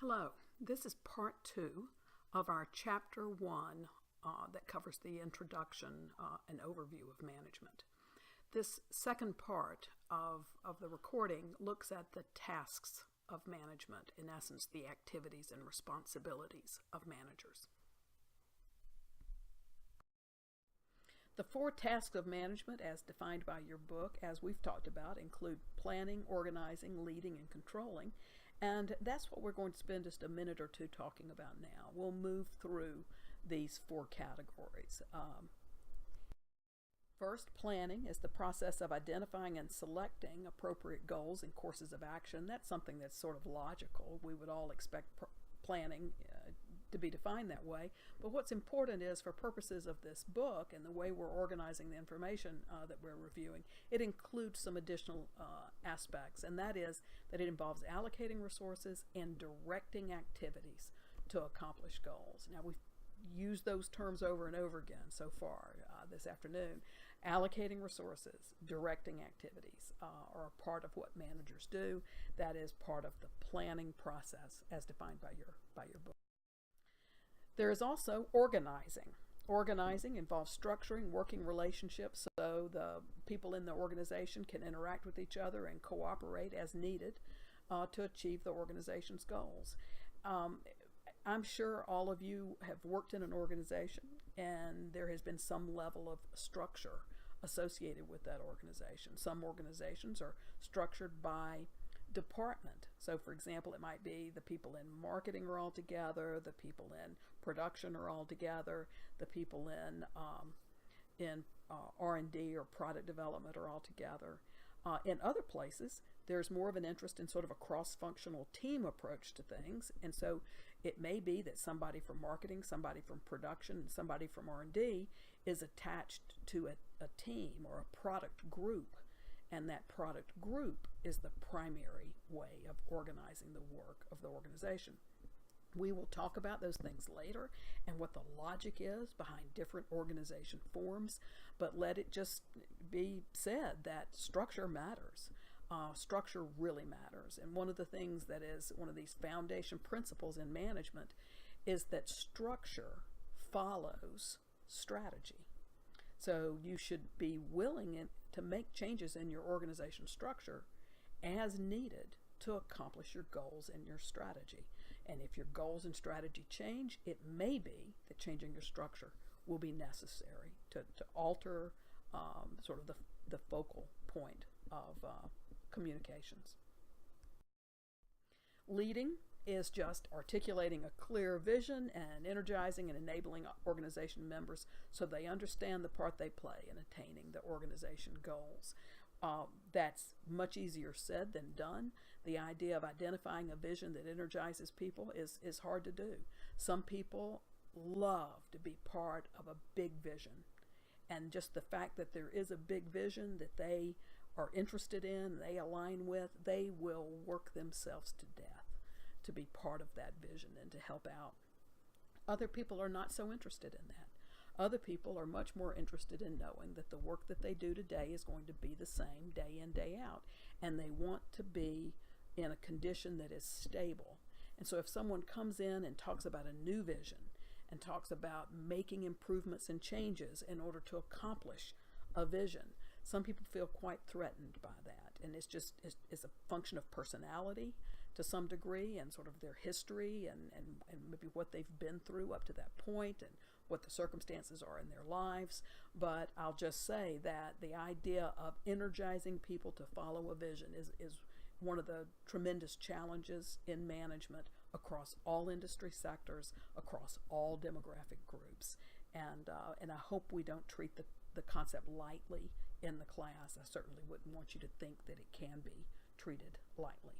Hello, this is part 2 of our chapter 1 that covers the introduction and overview of management. This second part of the recording looks at the tasks of management, in essence, the activities and responsibilities of managers. The 4 tasks of management, as defined by your book, as we've talked about, include planning, organizing, leading, and controlling. And that's what we're going to spend just a minute or two talking about now. We'll move through these 4 categories. First, planning is the process of identifying and selecting appropriate goals and courses of action. That's something that's sort of logical. We would all expect planning to be defined that way. But what's important is, for purposes of this book and the way we're organizing the information that we're reviewing, it includes some additional aspects, and that is that it involves allocating resources and directing activities to accomplish goals. Now, we've used those terms over and over again so far this afternoon. Allocating resources, directing activities are a part of what managers do. That is part of the planning process as defined by your book. There is also organizing. Organizing involves structuring working relationships so the people in the organization can interact with each other and cooperate as needed to achieve the organization's goals. I'm sure all of you have worked in an organization, and there has been some level of structure associated with that organization. Some organizations are structured by department. So, for example, it might be the people in marketing are all together, the people in production are all together, the people in R&D or product development are all together. In other places, there's more of an interest in sort of a cross-functional team approach to things, and so it may be that somebody from marketing, somebody from production, and somebody from R&D is attached to a team or a product group, and that product group is the primary way of organizing the work of the organization. We will talk about those things later and what the logic is behind different organization forms, but let it just be said that structure matters. Structure really matters. And one of the things that is one of these foundation principles in management is that structure follows strategy. So you should be willing to make changes in your organization structure as needed to accomplish your goals and your strategy. And if your goals and strategy change, it may be that changing your structure will be necessary to alter sort of the focal point of communications. Leading is just articulating a clear vision and energizing and enabling organization members so they understand the part they play in attaining the organization goals. That's much easier said than done. The idea of identifying a vision that energizes people is hard to do. Some people love to be part of a big vision, and just the fact that there is a big vision that they are interested in, they align with, they will work themselves to death to be part of that vision and to help out. Other people are not so interested in that. Other people are much more interested in knowing that the work that they do today is going to be the same day in, day out, and they want to be in a condition that is stable. And so if someone comes in and talks about a new vision and talks about making improvements and changes in order to accomplish a vision, some people feel quite threatened by that, and it's a function of personality to some degree, and sort of their history and maybe what they've been through up to that point and what the circumstances are in their lives. But I'll just say that the idea of energizing people to follow a vision is one of the tremendous challenges in management across all industry sectors, across all demographic groups. And I hope we don't treat the concept lightly in the class. I certainly wouldn't want you to think that it can be treated lightly.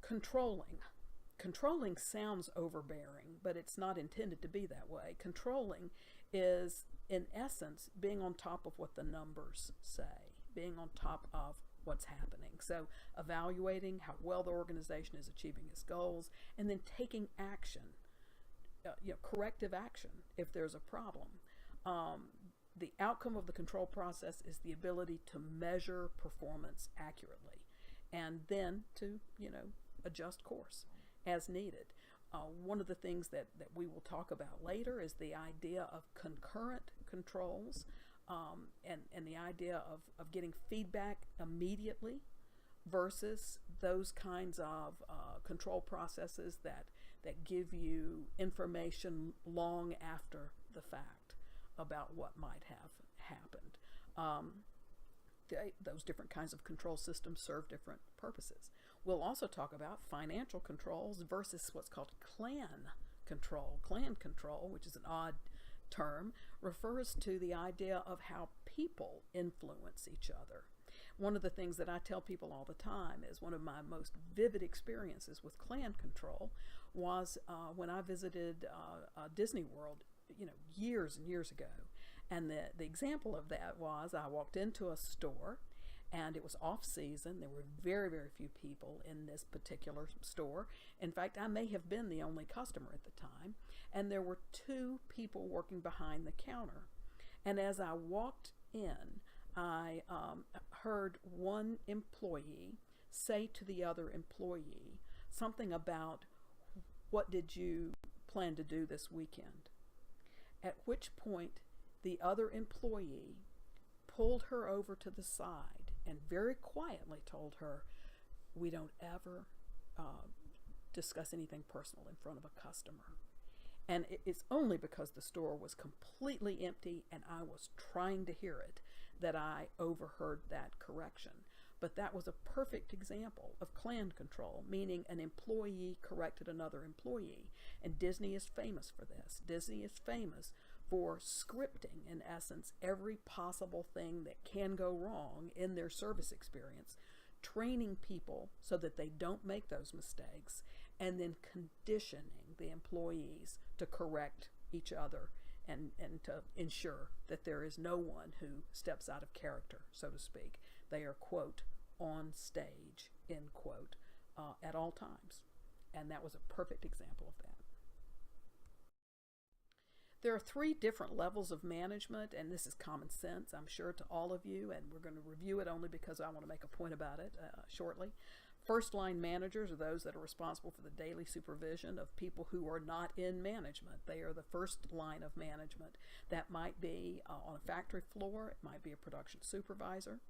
Controlling sounds overbearing, but it's not intended to be that way. Controlling is, in essence, being on top of what the numbers say, being on top of what's happening. So evaluating how well the organization is achieving its goals, and then taking action, corrective action if there's a problem. The outcome of the control process is the ability to measure performance accurately and then to, adjust course. as needed. One of the things that we will talk about later is the idea of concurrent controls, and the idea of getting feedback immediately versus those kinds of control processes that give you information long after the fact about what might have happened. Those different kinds of control systems serve different purposes. We'll also talk about financial controls versus what's called clan control. Clan control, which is an odd term, refers to the idea of how people influence each other. One of the things that I tell people all the time is one of my most vivid experiences with clan control was when I visited Disney World, years and years ago. And the example of that was I walked into a store, and it was off season. There were very, very few people in this particular store. In fact, I may have been the only customer at the time, and there were 2 people working behind the counter. And as I walked in, I heard one employee say to the other employee something about, "What did you plan to do this weekend?" At which point the other employee pulled her over to the side and very quietly told her, "We don't ever discuss anything personal in front of a customer." And it's only because the store was completely empty and I was trying to hear it that I overheard that correction. But that was a perfect example of clan control, meaning an employee corrected another employee. And Disney is famous for this. Disney is famous for scripting, in essence, every possible thing that can go wrong in their service experience, training people so that they don't make those mistakes, and then conditioning the employees to correct each other and to ensure that there is no one who steps out of character, so to speak. They are, quote, on stage, end quote, at all times. And that was a perfect example of that. There are 3 different levels of management, and this is common sense, I'm sure, to all of you, and we're going to review it only because I want to make a point about it shortly. First line managers are those that are responsible for the daily supervision of people who are not in management. They are the first line of management. That might be on a factory floor, it might be a production supervisor.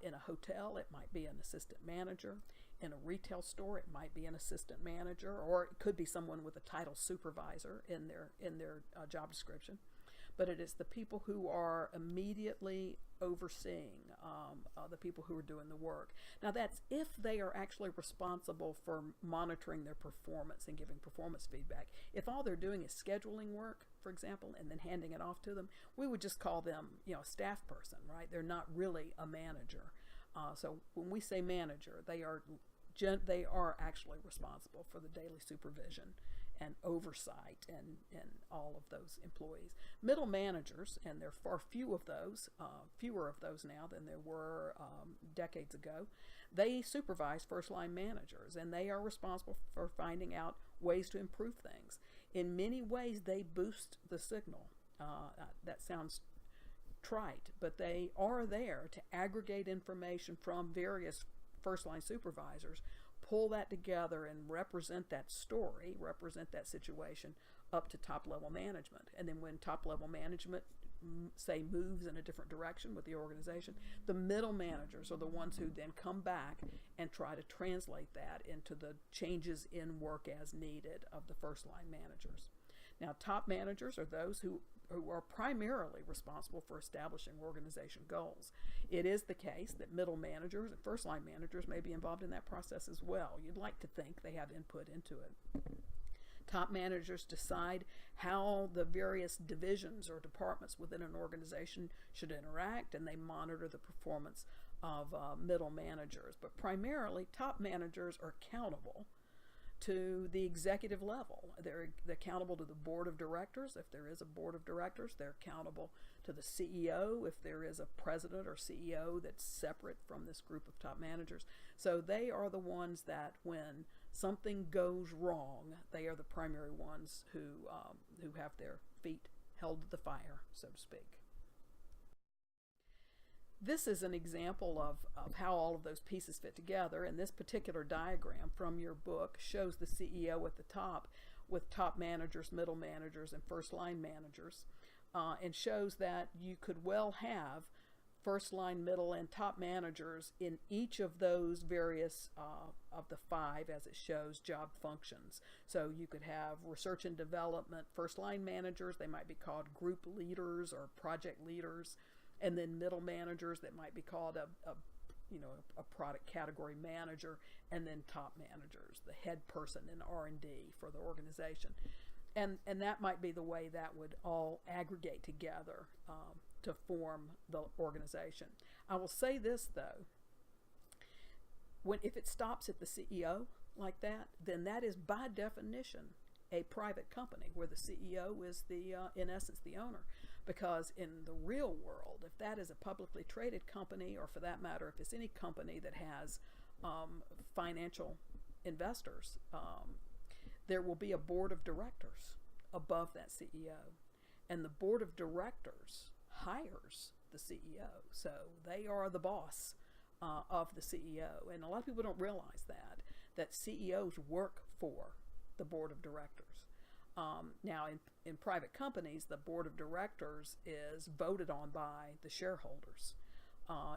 In a hotel, it might be an assistant manager. In a retail store, it might be an assistant manager, or it could be someone with a title supervisor in their job description. But it is the people who are immediately overseeing the people who are doing the work. Now that's if they are actually responsible for monitoring their performance and giving performance feedback. If all they're doing is scheduling work, for example, and then handing it off to them, we would just call them, a staff person, right? They're not really a manager. So when we say manager, they are actually responsible for the daily supervision and oversight and all of those employees. Middle managers, and there are far fewer of those now than there were decades ago, they supervise first-line managers, and they are responsible for finding out ways to improve things. In many ways, they boost the signal. That sounds trite, but they are there to aggregate information from various first-line supervisors, pull that together and represent that story, represent that situation up to top-level management. And then when top-level management, say, moves in a different direction with the organization, the middle managers are the ones who then come back and try to translate that into the changes in work as needed of the first-line managers. Now, top managers are those who are primarily responsible for establishing organization goals. It is the case that middle managers and first-line managers may be involved in that process as well. You'd like to think they have input into it. Top managers decide how the various divisions or departments within an organization should interact, and they monitor the performance of middle managers. But primarily, top managers are accountable to the executive level. They're accountable to the board of directors, if there is a board of directors. They're accountable to the CEO, if there is a president or CEO that's separate from this group of top managers. So they are the ones that, when something goes wrong, they are the primary ones who have their feet held to the fire, so to speak. this is an example of how all of those pieces fit together. And this particular diagram from your book shows the CEO at the top with top managers, middle managers, and first line managers, and shows that you could well have first line, middle, and top managers in each of those various of the 5, as it shows, job functions. So you could have research and development first line managers, they might be called group leaders or project leaders, and then middle managers that might be called a product category manager, and then top managers, the head person in R&D for the organization. And that might be the way that would all aggregate together to form the organization. I will say this though, if it stops at the CEO like that, then that is by definition a private company where the CEO is in essence the owner. Because in the real world, if that is a publicly traded company, or for that matter, if it's any company that has financial investors, there will be a board of directors above that CEO. And the board of directors hires the CEO. So they are the boss of the CEO. And a lot of people don't realize that CEOs work for the board of directors. Now, in private companies, the board of directors is voted on by the shareholders.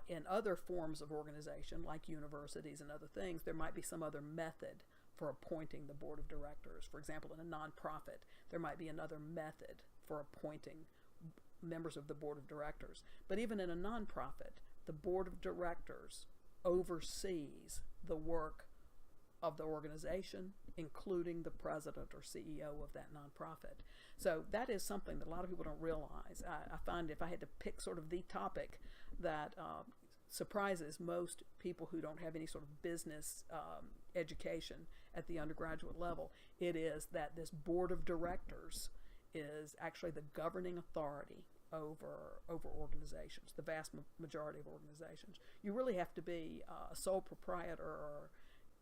In other forms of organization, like universities and other things, there might be some other method for appointing the board of directors. For example, in a nonprofit, there might be another method for appointing members of the board of directors. But even in a nonprofit, the board of directors oversees the work of the organization, including the president or CEO of that nonprofit. So that is something that a lot of people don't realize. I find if I had to pick sort of the topic that surprises most people who don't have any sort of business education at the undergraduate level, it is that this board of directors is actually the governing authority over organizations, the vast majority of organizations. You really have to be a sole proprietor or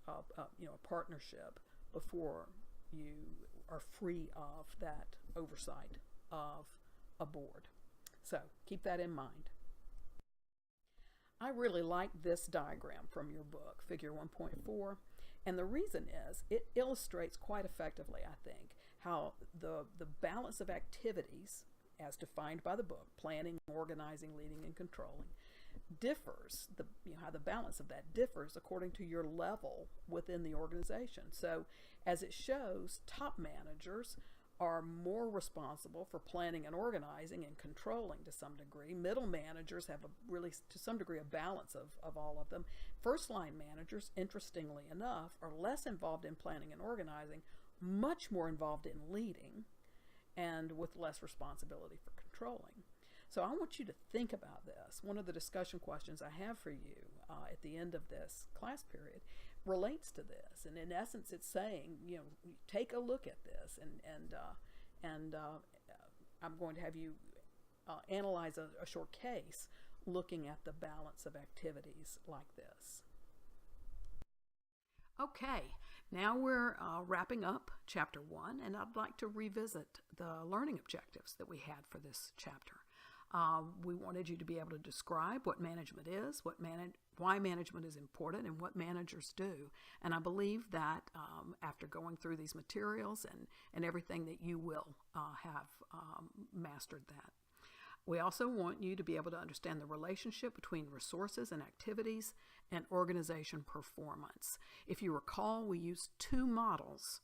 a partnership before you are free of that oversight of a board. So keep that in mind. I really like this diagram from your book, Figure 1.4, and the reason is it illustrates quite effectively, I think, how the balance of activities as defined by the book, planning, organizing, leading, and controlling, differs, how the balance of that differs according to your level within the organization. So as it shows, top managers are more responsible for planning and organizing and controlling to some degree. Middle managers have really, to some degree, a balance of all of them. First line managers, interestingly enough, are less involved in planning and organizing, much more involved in leading, and with less responsibility for controlling. So I want you to think about this. One of the discussion questions I have for you at the end of this class period relates to this. And in essence, it's saying, take a look at this, and I'm going to have you analyze a short case looking at the balance of activities like this. Okay, now we're wrapping up Chapter 1, and I'd like to revisit the learning objectives that we had for this chapter. We wanted you to be able to describe what management is, why management is important, and what managers do. And I believe that after going through these materials and everything, that you will have mastered that. We also want you to be able to understand the relationship between resources and activities and organization performance. If you recall, we used 2 models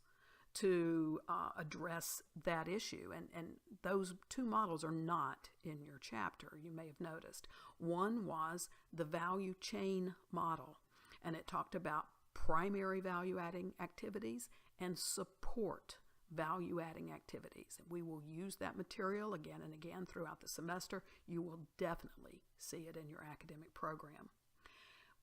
to address that issue, and those 2 models are not in your chapter, you may have noticed. One was the value chain model, and it talked about primary value-adding activities and support value-adding activities. We will use that material again and again throughout the semester. You will definitely see it in your academic program.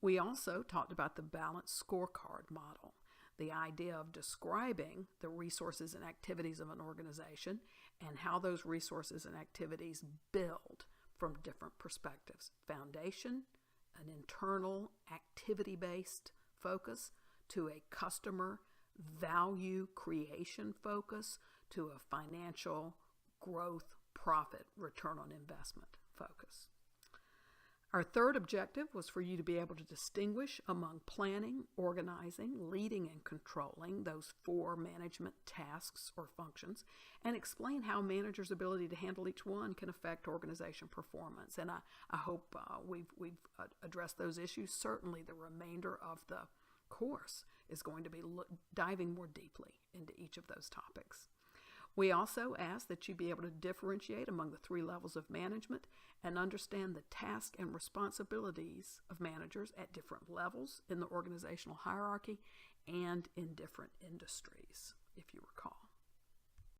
We also talked about the balanced scorecard model, the idea of describing the resources and activities of an organization and how those resources and activities build from different perspectives. Foundation, an internal activity-based focus, to a customer value creation focus, to a financial growth, profit, return on investment focus. Our third objective was for you to be able to distinguish among planning, organizing, leading, and controlling, those 4 management tasks or functions, and explain how managers' ability to handle each one can affect organization performance. And I hope we've addressed those issues. Certainly the remainder of the course is going to be diving more deeply into each of those topics. We also ask that you be able to differentiate among the 3 levels of management and understand the tasks and responsibilities of managers at different levels in the organizational hierarchy and in different industries, if you recall.